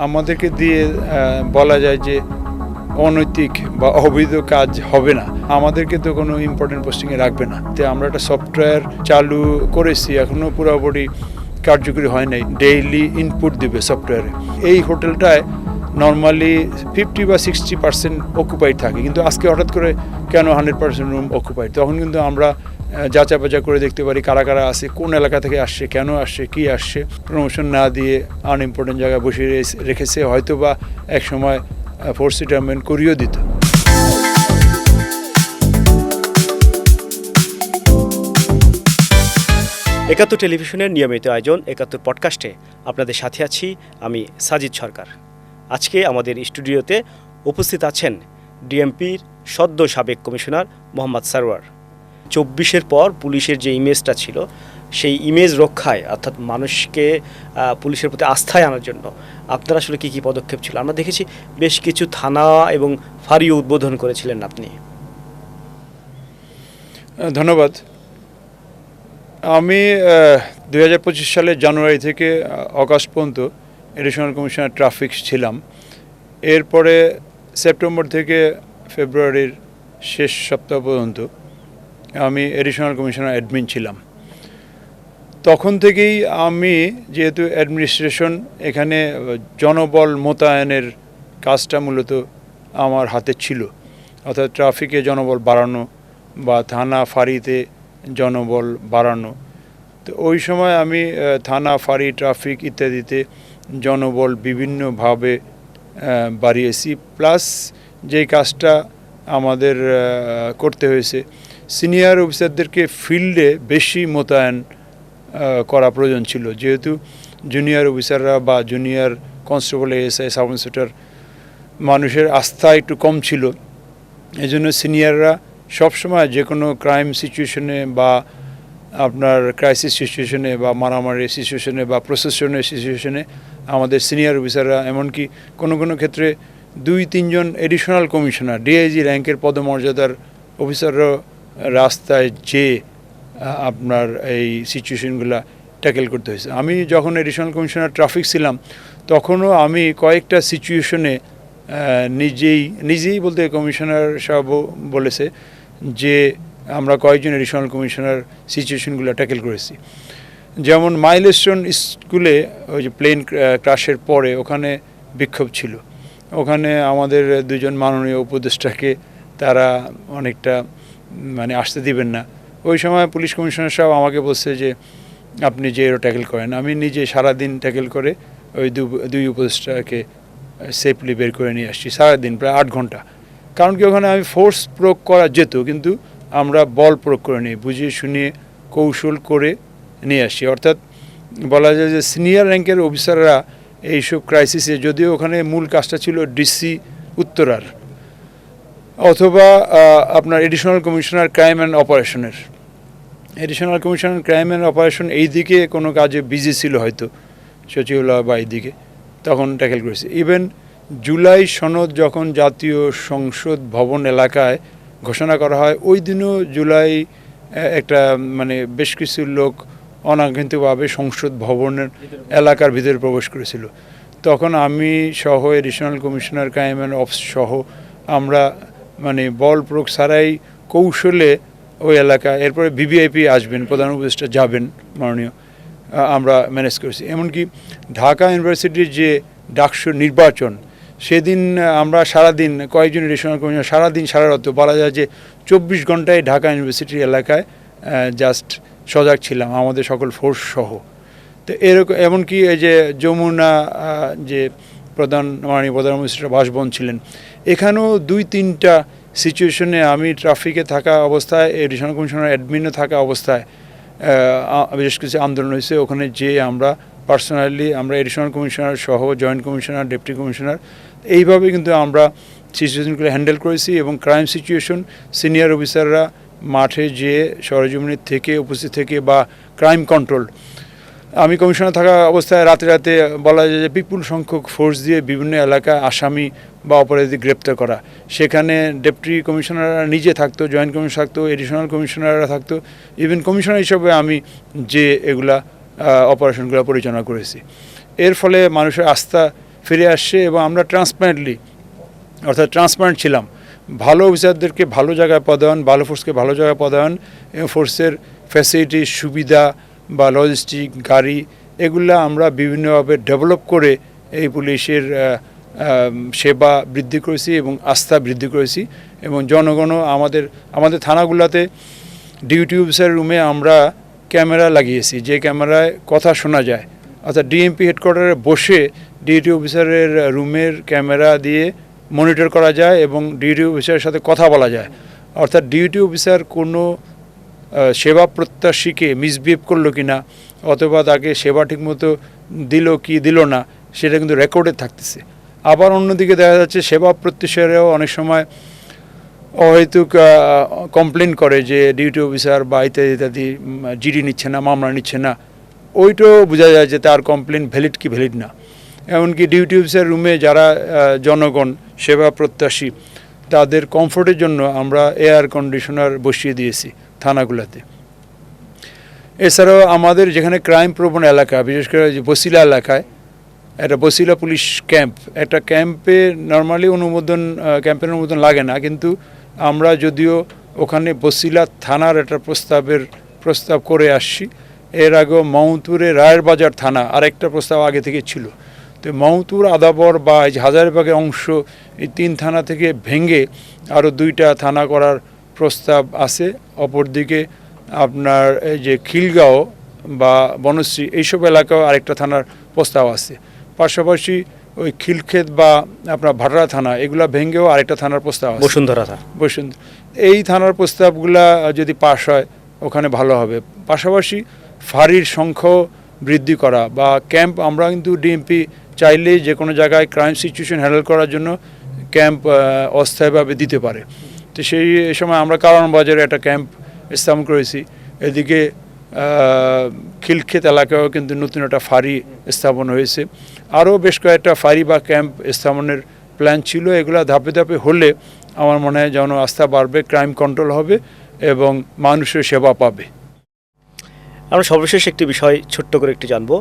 আমাদেরকে দিয়ে বলা যায় যে অনৈতিক বা অবৈধ কাজ হবে না, আমাদেরকে তো কোনো ইম্পর্টেন্ট পোস্টিংয়ে রাখবে না। তো আমরা একটা সফটওয়্যার চালু করেছি, এখনও পুরোপুরি কার্যকরী হয় নাই। ডেইলি ইনপুট দিবে সফটওয়্যারে। এই হোটেলটায় নর্মালি 50 বা 60% অকুপাইড থাকে, কিন্তু আজকে হঠাৎ করে কেন 100% রুম অকুপাইড? তখন কিন্তু আমরা যাচাই বাছাই করে দেখতে পারি কারা কারা আছে, কোন এলাকা থেকে আসছে, কেন আসছে, কি আসছে। প্রমোশন না দিয়ে আনইম্পর্টেন্ট জায়গায় বসিয়ে রেখেছে, হয়তো বা এক সময় ফোর্স রিটায়ারমেন্ট করিয়েও দিত। একাত্তর টেলিভিশনের নিয়মিত আয়োজন একাত্তর পডকাস্টে আপনাদের সাথে আছি আমি সাজিদ সরকার। আজকে আমাদের স্টুডিওতে উপস্থিত আছেন ডিএমপির সদ্য সাবেক কমিশনার মোহাম্মদ সারওয়ার। 24-এর পর পুলিশের যে ইমেজটা ছিল সেই ইমেজ রক্ষায়, অর্থাৎ মানুষকে পুলিশের প্রতি আস্থায় আনার জন্য আপনার আসলে কী কী পদক্ষেপ ছিল? আমরা দেখেছি বেশ কিছু থানা এবং ফাঁড়িও উদ্বোধন করেছিলেন আপনি। ধন্যবাদ। আমি 2025 সালের জানুয়ারি থেকে অগাস্ট পর্যন্ত এডিশনাল কমিশনার ট্রাফিক ছিলাম। এরপরে সেপ্টেম্বর থেকে ফেব্রুয়ারির শেষ সপ্তাহ পর্যন্ত আমি এডিশনাল কমিশনার অ্যাডমিন ছিলাম। তখন থেকেই আমি, যেহেতু অ্যাডমিনিস্ট্রেশন, এখানে জনবল মোতায়েনের কাজটা মূলত আমার হাতে ছিল, অর্থাৎ ট্রাফিকে জনবল বাড়ানো বা থানা ফাঁড়িতে জনবল বাড়ানো। তো ওই সময় আমি থানা, ফাঁড়ি, ট্রাফিক ইত্যাদিতে জনবল বিভিন্নভাবে বাড়িয়েছি। প্লাস যেই কাজটা আমাদের করতে হয়েছে, সিনিয়র অফিসারদেরকে ফিল্ডে বেশি মোতায়েন করা প্রয়োজন ছিল, যেহেতু জুনিয়র অফিসাররা বা junior constable, ASI, sub inspector মানুষের আস্থা একটু কম ছিল। এই জন্য সিনিয়ররা সবসময় যে কোনো ক্রাইম সিচুয়েশনে বা আপনার ক্রাইসিস সিচুয়েশনে বা মারামারি সিচুয়েশনে বা প্রসেশনের সিচুয়েশনে আমাদের সিনিয়র অফিসাররা, এমনকি কোনো কোনো ক্ষেত্রে 2-3 জন এডিশনাল কমিশনার, ডিআইজি র্যাঙ্কের পদমর্যাদার অফিসাররাও রাস্তায় যে আপনার এই সিচুয়েশনগুলো ট্যাকেল করতে হয়েছে। আমি যখন এডিশনাল কমিশনার ট্রাফিক ছিলাম তখনও আমি কয়েকটা সিচুয়েশনে নিজেই বলতে কমিশনার সাহেব বলেছে যে আমরা কয়েকজন এডিশনাল কমিশনার সিচুয়েশনগুলো ট্যাকেল করেছি। যেমন মাইলস্টোন স্কুলে ওই যে প্লেন ক্রাশের পরে ওখানে বিক্ষোভ ছিল, ওখানে আমাদের 2 জন মাননীয় উপদেষ্টাকে তারা অনেকটা আসতে দিবেন না। ওই সময় পুলিশ কমিশনার সাহেব আমাকে বলছে যে আপনি যে এরও ট্যাকেল করেন। আমি নিজে সারাদিন ট্যাকেল করে ওই 2 উপদেষ্টাকে সেফলি বের করে নিয়ে আসছি, সারাদিন প্রায় 8 ঘন্টা। কারণ কি, ওখানে আমি ফোর্স প্রয়োগ করা যেত, কিন্তু আমরা বল প্রয়োগ করে নিই, বুঝিয়ে শুনিয়ে কৌশল করে নিয়ে আসছি। অর্থাৎ বলা যায় যে সিনিয়র র্যাঙ্কের অফিসাররা এইসব ক্রাইসিসে, যদিও ওখানে মূল কাজটা ছিল ডিসি উত্তরার অথবা আপনার এডিশনাল কমিশনার ক্রাইম অ্যান্ড অপারেশনের, additional commissioner crime and operation এই দিকে কোনো কাজে বিজি ছিল হয়তো সচিবালয় বা এই দিকে, তখন ট্যাকেল করেছে। ইভেন জুলাই সনদ যখন জাতীয় সংসদ ভবন এলাকায় ঘোষণা করা হয়, ওই দিনও জুলাই একটা বেশ কিছু লোক অনাকাঙ্ক্ষিতভাবে সংসদ ভবনের এলাকার ভিতরে প্রবেশ করেছিল। তখন আমি সহ additional commissioner crime and ops সহ আমরা বল প্রয়োগ ছাড়াই কৌশলে ওই এলাকা, এরপরে ভিভিআইপি আসবেন, প্রধান উপদেষ্টা যাবেন মাননীয়, আমরা ম্যানেজ করেছি। এমনকি ঢাকা ইউনিভার্সিটির যে ডাকসু নির্বাচন, সেদিন আমরা সারাদিন কয়েকজন এডিশনাল কমিশনার সারাদিন সারা রাত, বলা যায় যে 24 ঘন্টায় ঢাকা ইউনিভার্সিটির এলাকায় জাস্ট সজাগ ছিলাম আমাদের সকল ফোর্স সহ। তো এরকম, এমনকি এই যে যমুনা যে মাননীয় প্রধান উপদেষ্টা বাসভবন ছিলেন, এখানেও 2-3টা সিচুয়েশনে আমি ট্রাফিকে থাকা অবস্থায়, এডিশনাল কমিশনার অ্যাডমিনে থাকা অবস্থায় বেশ কিছু আন্দোলন হয়েছে। ওখানে যে আমরা পার্সোনালি, আমরা এডিশনাল কমিশনার সহ জয়েন্ট কমিশনার, ডেপুটি কমিশনার, এইভাবে কিন্তু আমরা সিচুয়েশনগুলো হ্যান্ডেল করেছি। এবং ক্রাইম সিচুয়েশন সিনিয়র অফিসাররা মাঠে যেয়ে সরেজমিনের থেকে উপস্থিত থেকে বা ক্রাইম কন্ট্রোল, আমি কমিশনার থাকা অবস্থায় রাতে রাতে বলা যায় যে বিপুল সংখ্যক ফোর্স দিয়ে বিভিন্ন এলাকায় আসামি বা অপরাধী গ্রেপ্তার করা, সেখানে ডেপুটি কমিশনাররা নিজে থাকতো, জয়েন্ট কমিশনার থাকতো, এডিশনাল কমিশনাররা থাকতো। ইভেন কমিশনার হিসেবে আমি যে এগুলা অপারেশনগুলো পরিচালনা করেছি। এর ফলে মানুষের আস্থা ফিরে আসছে এবং আমরা ট্রান্সপারেন্ট ছিলাম। ভালো অফিসারদেরকে ভালো জায়গায় পদায়ন, ভালো ফোর্সকে ভালো জায়গায় পদায়ন এবং ফোর্সের ফ্যাসিলিটি, সুবিধা বা লজিস্টিক, গাড়ি এগুলা আমরা বিভিন্নভাবে ডেভেলপ করে এই পুলিশের সেবা বৃদ্ধি করেছি এবং আস্থা বৃদ্ধি করেছি। এবং জনগণও আমাদের থানাগুলোতে ডিউটি অফিসার রুমে আমরা ক্যামেরা লাগিয়েছি, যে ক্যামেরায় কথা শোনা যায়। অর্থাৎ ডিএমপি হেডকোয়ার্টারে বসে ডিউটি অফিসারের রুমের ক্যামেরা দিয়ে মনিটর করা যায় এবং ডিউটি অফিসারের সাথে কথা বলা যায়। অর্থাৎ ডিউটি অফিসার কোনো সেবা প্রত্যাশীকে মিসবিহেভ করলো কি না, অথবা তাকে সেবা ঠিকমতো দিল কি দিল না, সেটা কিন্তু রেকর্ডে থাকতেছে। আবার অন্যদিকে দেখা যাচ্ছে সেবা প্রত্যাশীরাও অনেক সময় অহেতুক কমপ্লেন করে যে ডিউটি অফিসার বা ইত্যাদি ইত্যাদি জিডি নিচ্ছে না, মামলা নিচ্ছে না। ওইটাও বোঝা যায় যে তার কমপ্লেন ভ্যালিড কি ভ্যালিড না। এমনকি ডিউটি অফিসার রুমে যারা জনগণ সেবা প্রত্যাশী, তাদের কমফোর্টের জন্য আমরা এয়ার কন্ডিশনার বসিয়ে দিয়েছি থানাগুলোতে। এছাড়াও আমাদের যেখানে ক্রাইম প্রবণ এলাকা, বিশেষ করে যে বসিলা এলাকায়, একটা বসিলা পুলিশ ক্যাম্প, একটা ক্যাম্পে নর্মালি ক্যাম্পের অনুমোদন লাগে না, কিন্তু আমরা যদিও ওখানে বসিলা থানার একটা প্রস্তাব করে আসছি। এর আগেও মাউন্তুরে রায়ের বাজার থানা আরেকটা প্রস্তাব আগে থেকে ছিল। তো মাউন্তুর, আদাবর বা এই যে হাজারীবাগের অংশ, এই 3 থানা থেকে ভেঙে আরও 2টা থানা করার প্রস্তাব আছে। অপরদিকে আপনার এই যে খিলগাঁও বা বনশ্রী এইসব এলাকাও আরেকটা থানার প্রস্তাব আছে। পাশাপাশি ওই খিলক্ষেত বা আপনার ভাটরা থানা এগুলা ভেঙেও আরেকটা থানার প্রস্তাব আছে, বসুন্ধরা। এই থানার প্রস্তাবগুলা যদি পাশ হয় ওখানে ভালো হবে। পাশাপাশি ফাঁড়ির সংখ্যাও বৃদ্ধি করা বা ক্যাম্প, আমরা কিন্তু ডিএমপি চাইলেই যে কোনো জায়গায় ক্রাইম সিচুয়েশন হ্যান্ডেল করার জন্য ক্যাম্প অস্থায়ীভাবে দিতে পারে। তো সেই সময় আমরা কারওয়ান বাজারে একটা ক্যাম্প স্থাপন করেছি। এদিকে খিলক্ষেত এলাকায়ও কিন্তু নতুন একটা ফাঁড়ি স্থাপন হয়েছে। আরও বেশ কয়েকটা ফাঁড়ি বা ক্যাম্প স্থাপনের প্ল্যান ছিল। এগুলো ধাপে ধাপে হলে আমার মনে হয় যেন আস্থা বাড়বে, ক্রাইম কন্ট্রোল হবে এবং মানুষের সেবা পাবে। আমরা সর্বশেষ একটি বিষয় ছোট্ট করে একটু জানবো।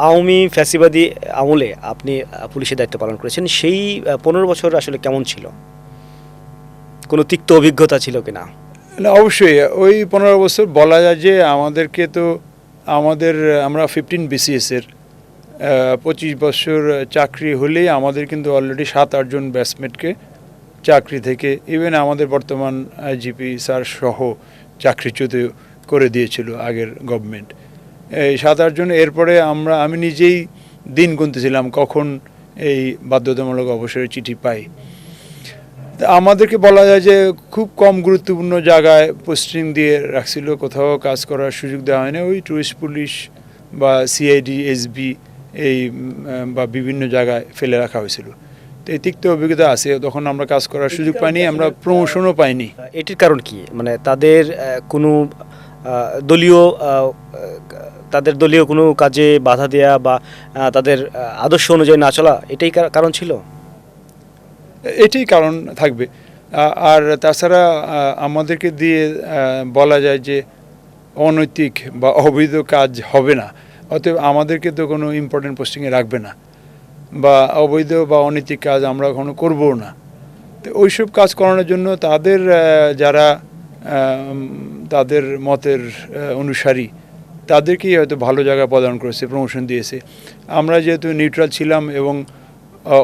আওয়ামী ফ্যাসিবাদী আমলে আপনি পুলিশের দায়িত্ব পালন করেছেন, সেই 15 বছর আসলে কেমন ছিল? কোনো তিক্ত অভিজ্ঞতা ছিল কিনা? না, অবশ্যই ওই 15 বছর বলা যায় যে আমাদেরকে তো আমরা 15 BCS-এর 25 বছর চাকরি হলেই আমাদের কিন্তু অলরেডি 7-8 জন ব্যাচমেটকে চাকরি থেকে, ইভেন আমাদের বর্তমান আইজিপি স্যার সহ চাকরিচ্যুত করে দিয়েছিল আগের গভর্নমেন্ট। এই 7-8 জন। এরপরে আমি নিজেই দিন গুনতেছিলাম কখন এই বাধ্যতামূলক অবসরের চিঠি পাই। আমাদেরকে বলা যায় যে খুব কম গুরুত্বপূর্ণ জায়গায় পোস্টিং দিয়ে রাখছিল, কোথাও কাজ করার সুযোগ দেওয়া হয়নি। ওই টুরিস্ট পুলিশ বা সিআইডি, এসবি এই বা বিভিন্ন জায়গায় ফেলে রাখা হয়েছিল। তো এই তিক্ত অভিজ্ঞতা আছে। তখন আমরা কাজ করার সুযোগ পাইনি, আমরা প্রমোশনও পাইনি। এটির কারণ কি? মানে তাদের কোনো দলীয় কোনো কাজে বাধা দেয়া বা তাদের আদর্শ অনুযায়ী না চলা, এটাই কারণ ছিল? এটাই কারণ থাকবে। আর তাছাড়া আমাদেরকে দিয়ে বলা যায় যে অনৈতিক বা অবৈধ কাজ হবে না, অতএব আমাদেরকে তো কোনো ইম্পর্টেন্ট পোস্টিংয়ে রাখবে না, বা অবৈধ বা অনৈতিক কাজ আমরা কখনো করবও না। তো ওইসব কাজ করানোর জন্য যারা তাদের মতের অনুসারী, তাদেরকেই হয়তো ভালো জায়গায় প্রদান করেছে, প্রমোশন দিয়েছে। আমরা যেহেতু নিউট্রাল ছিলাম এবং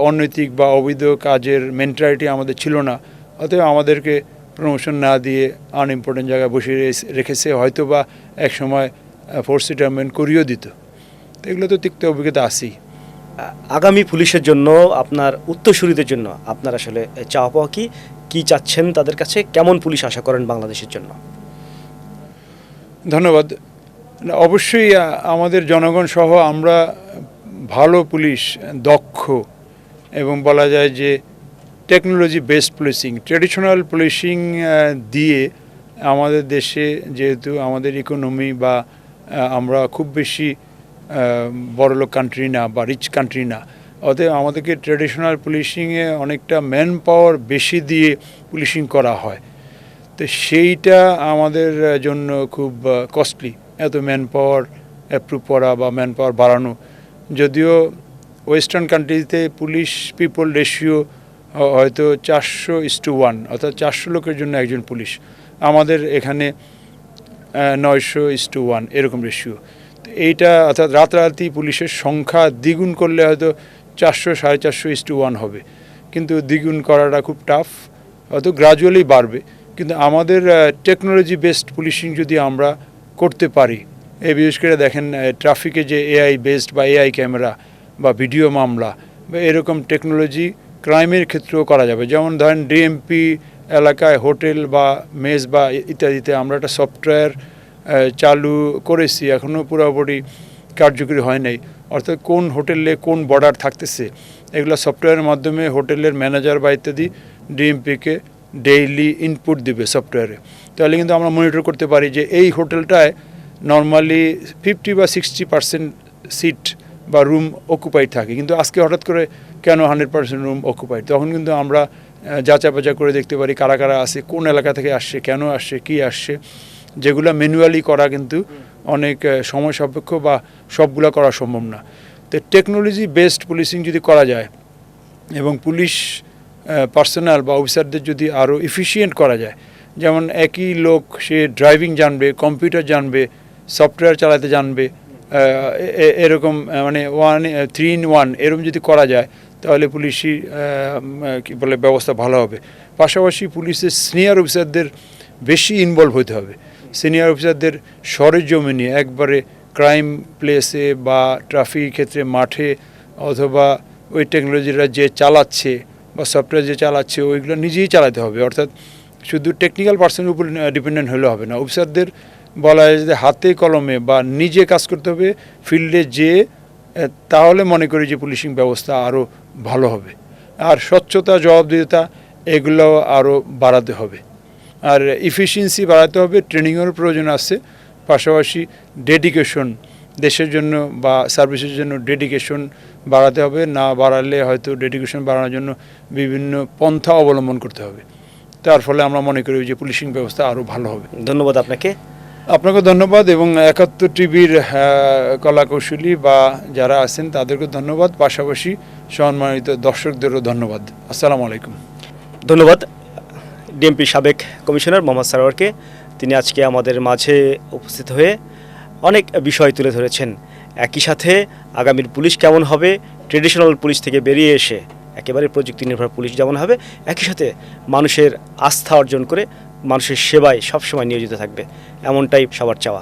অনৈতিক বা অবৈধ কাজের মেন্টালিটি আমাদের ছিল না, অতএব আমাদেরকে প্রমোশন না দিয়ে আনইম্পর্টেন্ট জায়গায় বসিয়ে রেখেছে, হয়তো বা এক সময় ফোর্স রিটায়ারমেন্ট করিয়েও দিত। তো এগুলো তো তিক্ত অভিজ্ঞতা আছেই। আগামী পুলিশের জন্য, আপনার উত্তরসূরিদের জন্য আপনার আসলে চাওয়া পাওয়া কি চাচ্ছেন তাদের কাছে? কেমন পুলিশ আশা করেন বাংলাদেশের জন্য? ধন্যবাদ। অবশ্যই আমাদের জনগণ সহ আমরা ভালো পুলিশ, দক্ষ এবং বলা যায় যে technology based policing, traditional policing দিয়ে আমাদের দেশে, যেহেতু আমাদের ইকোনমি বা আমরা খুব বেশি বড়লোক কান্ট্রি না বা রিচ কান্ট্রি না, অতএব আমাদেরকে ট্রেডিশনাল পুলিশিংয়ে অনেকটা ম্যান পাওয়ার বেশি দিয়ে পুলিশিং করা হয়। তো সেইটা আমাদের জন্য খুব কস্টলি, এত ম্যান পাওয়ার অ্যাপ্রুভ করা বা ম্যান পাওয়ার বাড়ানো। যদিও ওয়েস্টার্ন কান্ট্রিতে পুলিশ পিপল রেশিও হয়তো 400:1, অর্থাৎ 400 লোকের জন্য একজন পুলিশ। আমাদের এখানে 900:1 এরকম রেশিও। তো এইটা অর্থাৎ রাতারাতি পুলিশের সংখ্যা দ্বিগুণ করলে হয়তো 400-450:1 হবে, কিন্তু দ্বিগুণ করাটা খুব টাফ, হয়তো গ্রাজুয়ালি বাড়বে। কিন্তু আমাদের টেকনোলজি বেসড পুলিশিং যদি আমরা করতে পারি, এই বিশেষ করে দেখেন ট্রাফিকে যে এআই বেসড বা এআই ক্যামেরা বা ভিডিও মামলা বা এরকম টেকনোলজি ক্রাইমের ক্ষেত্রেও করা যাবে। যেমন ধরেন ডিএমপি এলাকায় হোটেল বা মেস বা ইত্যাদিতে আমরা একটা সফটওয়্যার চালু করেছি, এখনও পুরোপুরি কার্যকরী হয় নাই। অর্থাৎ কোন হোটেলে কোন বর্ডার থাকতেছে এগুলো সফটওয়্যারের মাধ্যমে হোটেলের ম্যানেজার বা ইত্যাদি ডিএমপিকে ডেইলি ইনপুট দিবে সফটওয়্যারে। তাহলে কিন্তু আমরা মনিটর করতে পারি যে এই হোটেলটায় নর্মালি 50 বা 60% সিট বা রুম অকুপাইড থাকে, কিন্তু আজকে হঠাৎ করে কেন 100% রুম অকুপাইড। তখন কিন্তু আমরা যাচাই বাছাই করে দেখতে পারি কারা কারা আসে, কোন এলাকা থেকে আসছে, কেন আসছে, কী আসছে। যেগুলো ম্যানুয়ালি করা কিন্তু অনেক সময় সাপেক্ষ বা সবগুলো করা সম্ভব না। তো টেকনোলজি বেসড পুলিশিং যদি করা যায় এবং পুলিশ পার্সোনাল বা অফিসারদের যদি আরও এফিশিয়েন্ট করা যায়, যেমন একই লোক সে ড্রাইভিং জানবে, কম্পিউটার জানবে, সফটওয়্যার চালাতে জানবে, এরকম মানে 3 in 1 এরকম যদি করা যায় তাহলে পুলিশি কী বলে ব্যবস্থা ভালো হবে। পাশাপাশি পুলিশের সিনিয়র অফিসারদের বেশি ইনভলভ হতে হবে। সিনিয়র অফিসারদের সরেজমিনে একবারে ক্রাইম প্লেসে বা ট্রাফিক ক্ষেত্রে মাঠে অথবা ওই টেকনোলজিটা যে চালাচ্ছে বা সফটওয়্যার যে চালাচ্ছে ওইগুলো নিজেই চালাতে হবে। অর্থাৎ শুধু টেকনিক্যাল পার্সনের উপর ডিপেন্ডেন্ট হলে হবে না, অফিসারদের বলা হয় যে হাতে কলমে বা নিজে কাজ করতে হবে ফিল্ডে যেয়ে, তাহলে মনে করি যে পুলিশিং ব্যবস্থা আরও ভালো হবে। আর স্বচ্ছতা, জবাবদিহিতা এগুলো আরও বাড়াতে হবে, আর এফিসিয়েন্সি বাড়াতে হবে। ট্রেনিংয়ের প্রয়োজন আছে, পাশাপাশি ডেডিকেশন দেশের জন্য বা সার্ভিসের জন্য ডেডিকেশন বাড়াতে হবে। না বাড়ালে হয়তো ডেডিকেশন বাড়ানোর জন্য বিভিন্ন পন্থা অবলম্বন করতে হবে। তার ফলে আমরা মনে করি যে পুলিশিং ব্যবস্থা আরও ভালো হবে। ধন্যবাদ আপনাকে। আপনাকে ধন্যবাদ এবং ৭১ টিভির কলাকৌশলী বা যারা আছেন তাদেরকে ধন্যবাদ, পাশাপাশি সম্মানিত দর্শকদেরও ধন্যবাদ। আসসালামু আলাইকুম। ধন্যবাদ ডিএমপি সাবেক কমিশনার মোহাম্মদ সারোয়ারকে। তিনি আজকে আমাদের মাঝে উপস্থিত হয়ে অনেক বিষয় তুলে ধরেছেন। একই সাথে আগামীর পুলিশ কেমন হবে, ট্রেডিশনাল পুলিশ থেকে বেরিয়ে এসে একেবারে প্রযুক্তি নির্ভর পুলিশ যেমন হবে, একই সাথে মানুষের আস্থা অর্জন করে মানুষের সেবায় সবসময় নিয়োজিত থাকবে, এমনটাই সবার চাওয়া।